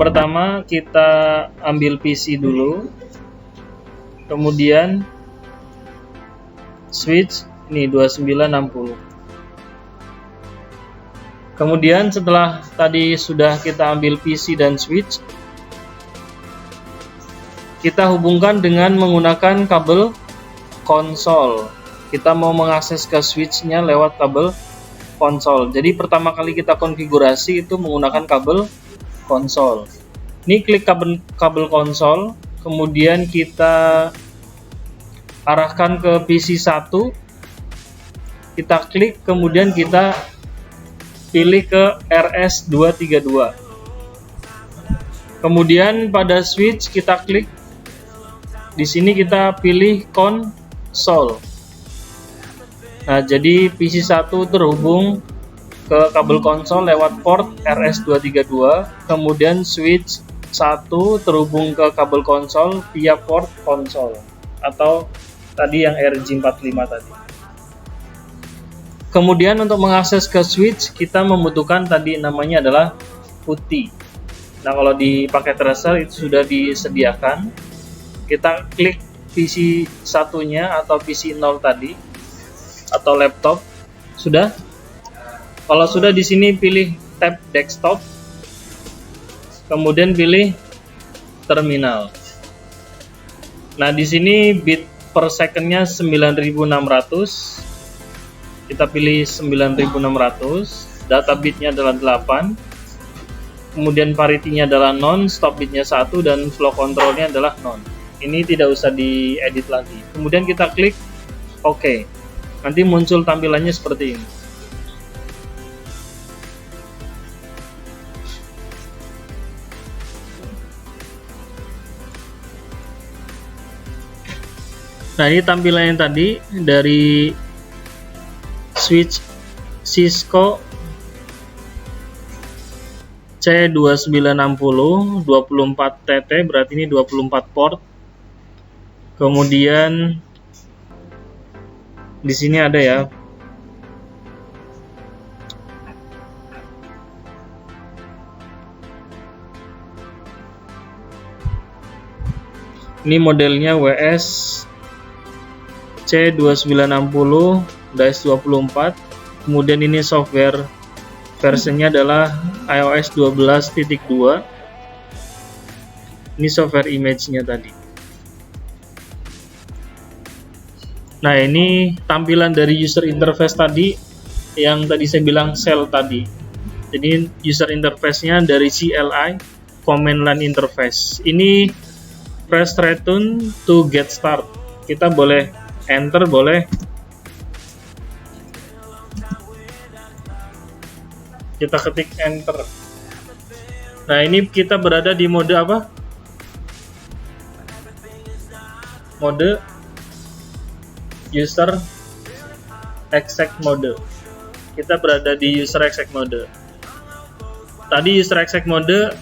pertama kita ambil PC dulu, kemudian switch ini 2960. Kemudian setelah tadi sudah kita ambil PC dan switch, kita hubungkan dengan menggunakan kabel konsol. Kita mau mengakses ke switch-nya lewat kabel konsol. Jadi pertama kali kita konfigurasi itu menggunakan kabel konsol. Ini klik kabel konsol, kemudian kita arahkan ke PC 1. Kita klik, kemudian kita pilih ke RS232. Kemudian pada switch kita klik. Di sini kita pilih konsol. Nah, jadi PC 1 terhubung ke kabel konsol lewat port RS232, kemudian switch 1 terhubung ke kabel konsol via port konsol atau tadi yang RJ45 tadi. Kemudian untuk mengakses ke switch kita membutuhkan tadi namanya adalah putih. Nah, kalau di paket tracer itu sudah disediakan. Kita klik PC satunya atau PC 0 tadi atau laptop. Sudah? Kalau sudah, di sini pilih tab desktop. Kemudian pilih terminal. Nah, di sini bit per secondnya 9600. Kita pilih 9600. Data bitnya adalah 8. Kemudian parity-nya adalah non, stop bitnya 1, dan flow control-nya adalah non. Ini tidak usah diedit lagi. Kemudian kita klik OK. Nanti muncul tampilannya seperti ini. Nah, ini tampilannya tadi dari switch Cisco C2960 24TT, berarti ini 24 port. Kemudian di sini ada ya. Ini modelnya WS C2960-24. Kemudian ini software versionnya adalah iOS 12.2. Ini software image-nya tadi. Nah, ini tampilan dari user interface tadi yang tadi saya bilang shell tadi. Jadi user interface-nya dari CLI, command line interface. Ini press return to get start. Kita boleh enter, boleh kita ketik enter. Nah, ini kita berada di mode apa? Mode user exec mode. Kita berada di user exec mode. Tadi user exec mode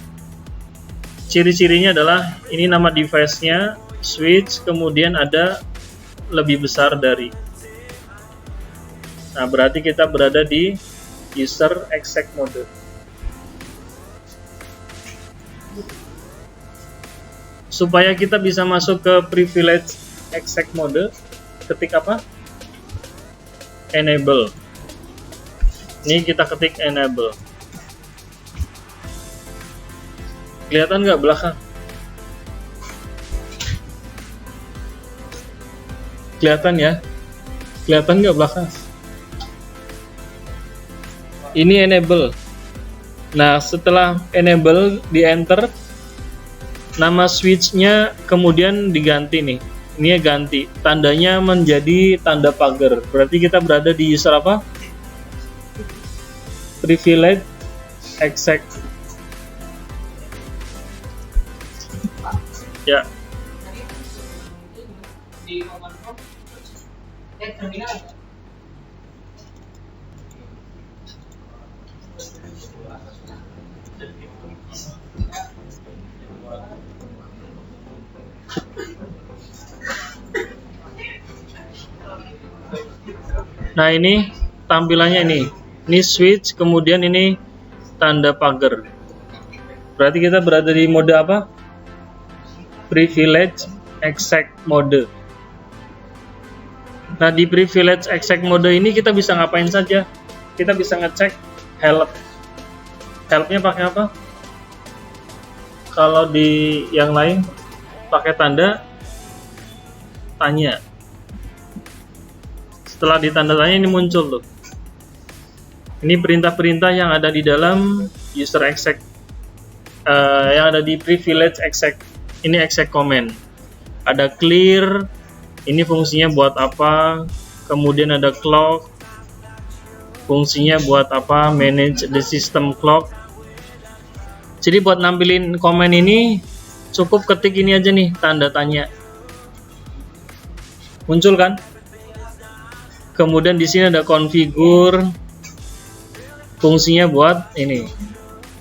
ciri-cirinya adalah ini nama device-nya, switch, kemudian ada lebih besar dari. Nah, berarti kita berada di user exec mode. Supaya kita bisa masuk ke privilege exec mode, ketik apa? Enable. Ini kita ketik enable. Kelihatan nggak belakang? Kelihatan ya? Kelihatan nggak belakang? Ini enable. Nah, setelah enable di enter, nama switch-nya kemudian diganti nih. Ini ganti, tandanya menjadi tanda pagar. Berarti kita berada di user apa? Privilege exec. Ya. Nah, ini tampilannya ini switch, kemudian ini tanda pagar. Berarti kita berada di mode apa? Privilege exec mode. Nah, di privilege exec mode ini kita bisa ngapain saja? Kita bisa ngecek help. Helpnya pakai apa? Kalau di yang lain pakai tanda tanya. Setelah ditanda tanya ini muncul tuh. Ini perintah-perintah yang ada di dalam user exec, yang ada di privilege exec. Ini exec command. Ada clear, ini fungsinya buat apa? Kemudian ada clock, fungsinya buat apa? Manage the system clock. Jadi buat nampilin komen ini cukup ketik ini aja nih, tanda tanya. Muncul kan? Kemudian di sini ada configure, fungsinya buat ini,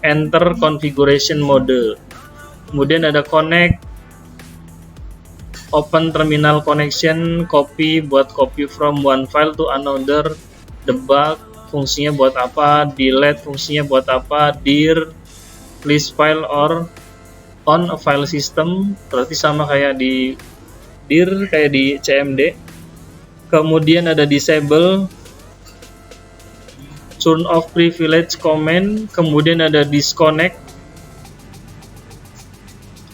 enter configuration mode. Kemudian ada connect, open terminal connection, copy buat copy from one file to another, debug fungsinya buat apa, delete fungsinya buat apa, dir, list file or on a file system, berarti sama kayak di dir, kayak di CMD. Kemudian ada disable, turn off privilege command, kemudian ada disconnect.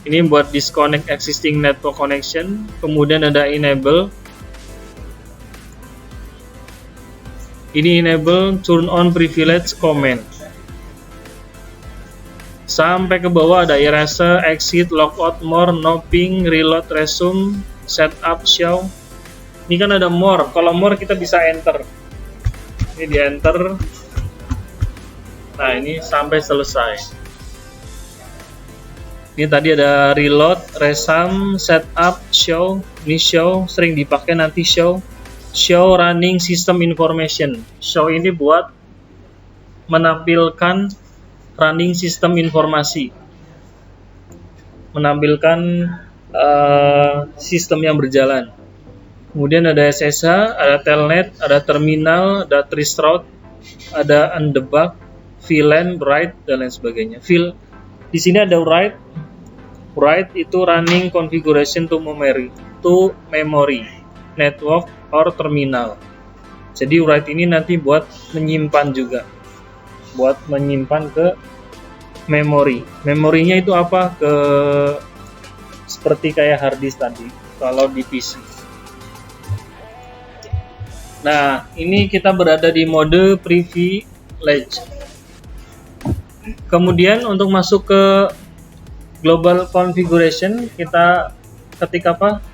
Ini buat disconnect existing network connection, kemudian ada enable. Ini enable turn on privilege command. Sampai ke bawah ada erase, exit, logout, more, no ping, reload, resume, setup, show. Ini kan ada more. Kalau more kita bisa enter. Ini di enter. Nah, ini sampai selesai. Ini tadi ada reload, resum, setup, show. Ini show sering dipakai nanti show running system information. Show ini buat menampilkan running system informasi, menampilkan sistem yang berjalan. Kemudian ada SSH, ada telnet, ada terminal, ada trace route, ada undebug, VLAN, write, dan lain sebagainya. Di sini ada write. Write itu running configuration to memory, network, or terminal. Jadi write ini nanti buat menyimpan juga, buat menyimpan ke memori. Memorinya itu apa? Seperti kayak hard disk tadi kalau di PC. Nah, ini kita berada di mode privilege. Kemudian untuk masuk ke global configuration, kita ketik apa?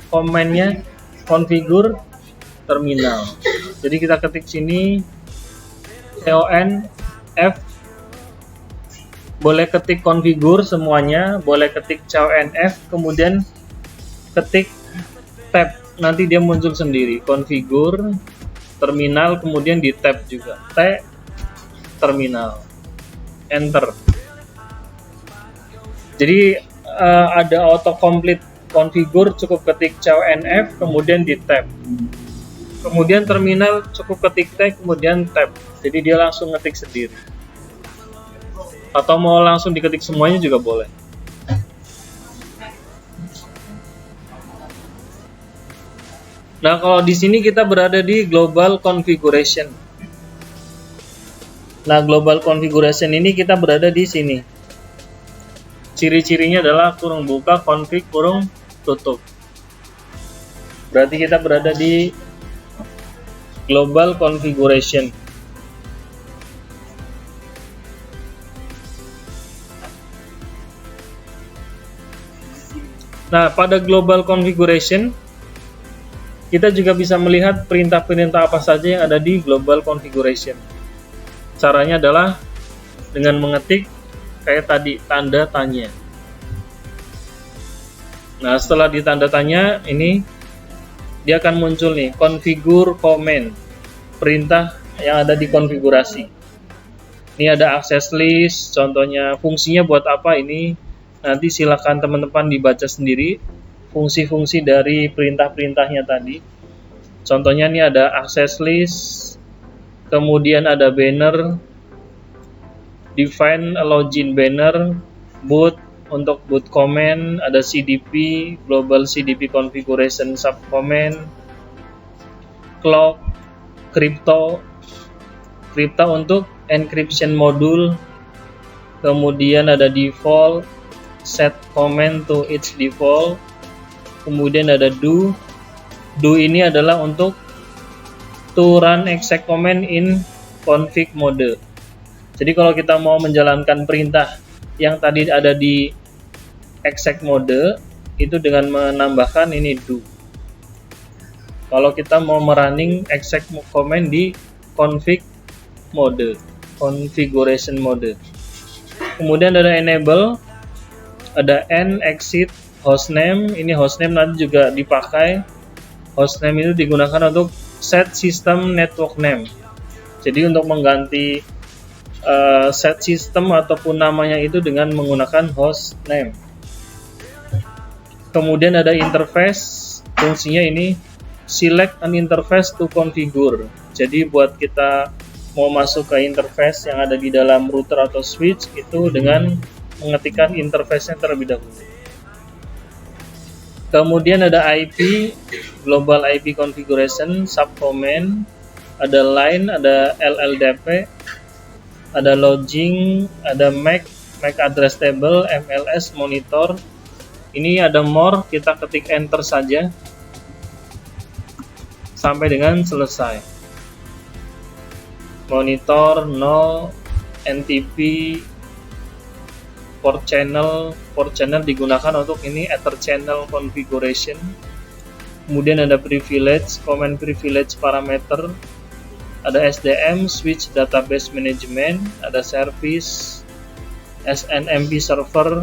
Komennya configure terminal. Jadi kita ketik sini conf, boleh ketik configure semuanya, boleh ketik conf, kemudian ketik tab, nanti dia muncul sendiri configure terminal, kemudian di tab juga T terminal, enter. Jadi ada autocomplete configure, cukup ketik conf, kemudian di tab. Kemudian terminal cukup ketik T, kemudian tab. Jadi dia langsung ngetik sendiri. Atau mau langsung diketik semuanya juga boleh. Nah, kalau di sini kita berada di global configuration. Nah, global configuration ini kita berada di sini. Ciri-cirinya adalah kurung buka, config, kurung tutup. Berarti kita berada di global configuration. Nah, pada global configuration kita juga bisa melihat perintah-perintah apa saja yang ada di global configuration. Caranya adalah dengan mengetik kayak tadi, tanda tanya. Nah, setelah ditanda tanya, ini dia akan muncul nih, configure command, perintah yang ada di konfigurasi. Ini ada access list, contohnya fungsinya buat apa ini, nanti silakan teman-teman dibaca sendiri, fungsi-fungsi dari perintah-perintahnya tadi. Contohnya ini ada access list, kemudian ada banner, define a login banner, boot untuk boot comment, ada CDP, global CDP configuration subcommand, clock, crypto untuk encryption module, kemudian ada default, set comment to its default, kemudian ada do ini adalah untuk to run exec command in config mode. Jadi kalau kita mau menjalankan perintah yang tadi ada di exec mode itu dengan menambahkan ini do. Kalau kita mau merunning exec command di config mode, configuration mode. Kemudian ada enable, ada end, exit, hostname. Ini hostname nanti juga dipakai. Hostname itu digunakan untuk set system network name. Jadi untuk mengganti set system ataupun namanya itu dengan menggunakan hostname. Kemudian ada interface, fungsinya ini select an interface to configure. Jadi buat kita mau masuk ke interface yang ada di dalam router atau switch itu dengan mengetikkan interface-nya terlebih dahulu. Kemudian ada IP, global IP configuration subcommand, ada line, ada LLDP, ada login, ada MAC address table, MLS, monitor. Ini ada more, kita ketik enter saja sampai dengan selesai. Monitor 0, NTP, port channel digunakan untuk ini ether channel configuration. Kemudian ada privilege, command privilege parameter, ada SDM, switch database management, ada service, SNMP server,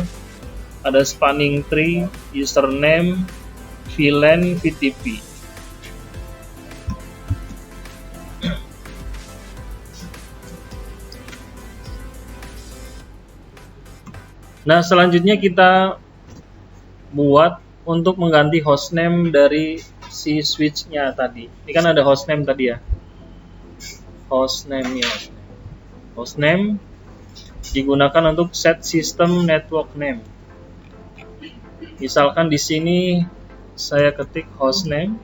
ada spanning tree, username, VLAN, VTP. Nah, selanjutnya kita buat untuk mengganti hostname dari si switch-nya tadi. Ini kan ada hostname tadi ya. Hostname digunakan untuk set system network name. Misalkan di sini saya ketik hostname,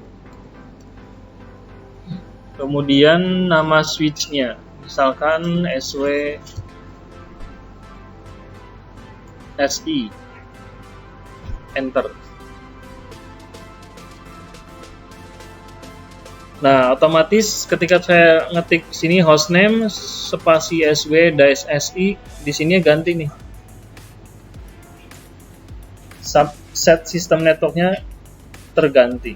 kemudian nama switch-nya, misalkan SI, enter. Nah, otomatis ketika saya ngetik sini hostname spasi SW dash SI, di sini ganti nih. Set system networknya terganti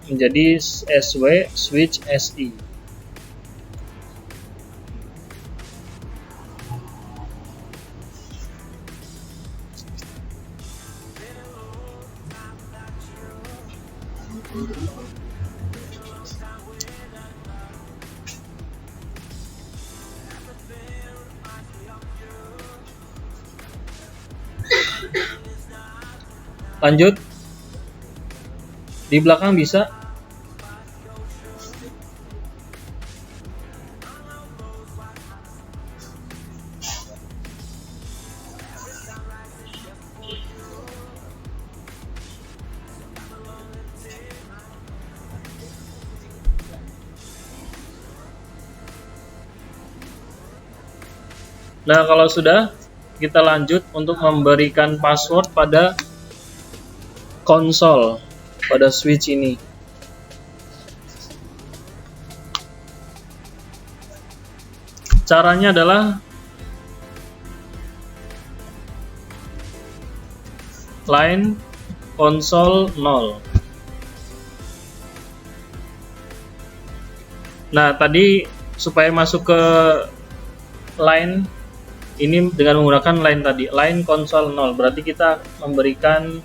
menjadi SW switch SI. Lanjut, di belakang bisa. Nah, kalau sudah, kita lanjut untuk memberikan password pada konsol, pada switch ini. Caranya adalah line konsol 0. Nah, tadi supaya masuk ke line ini dengan menggunakan line tadi, line konsol 0, berarti kita memberikan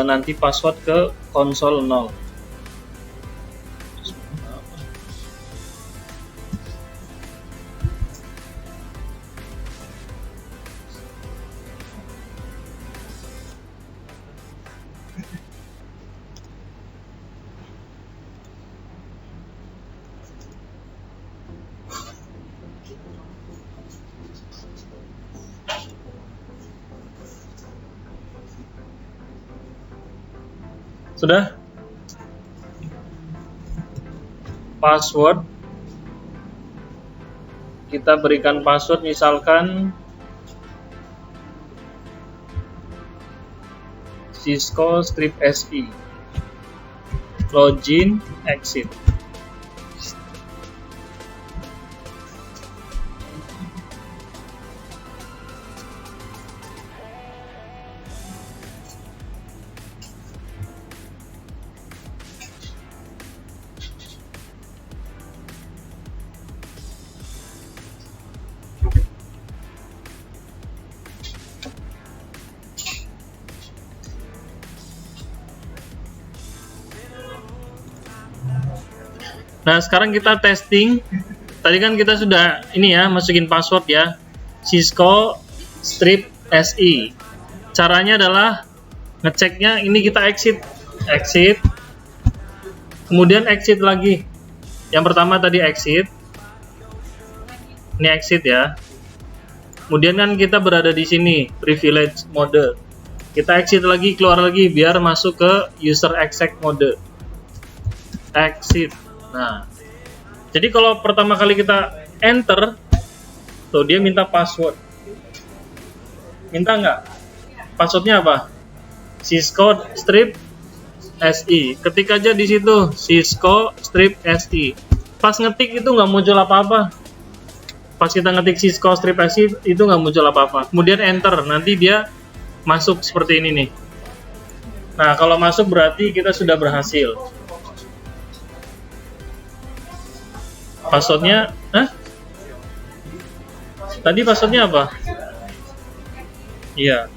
nanti password ke konsol 0. Sudah? Password. Kita berikan password misalkan Cisco strip SI. Login, exit. Nah, sekarang kita testing. Tadi kan kita sudah ini ya, masukin password ya. Cisco strip SI. Caranya adalah ngeceknya ini kita exit. Exit. Kemudian exit lagi. Yang pertama tadi exit. Ini exit ya. Kemudian kan kita berada di sini, privilege mode. Kita exit lagi, keluar lagi biar masuk ke user exec mode. Exit. Nah, jadi kalau pertama kali kita enter, tuh dia minta password. Minta nggak? Passwordnya apa? Cisco strip SI. Ketik aja di situ Cisco strip SI. Pas ngetik itu nggak muncul apa-apa. Pas kita ngetik Cisco strip SI itu nggak muncul apa-apa. Kemudian enter, nanti dia masuk seperti ini nih. Nah, kalau masuk berarti kita sudah berhasil. Passwordnya, tadi passwordnya apa? Iya.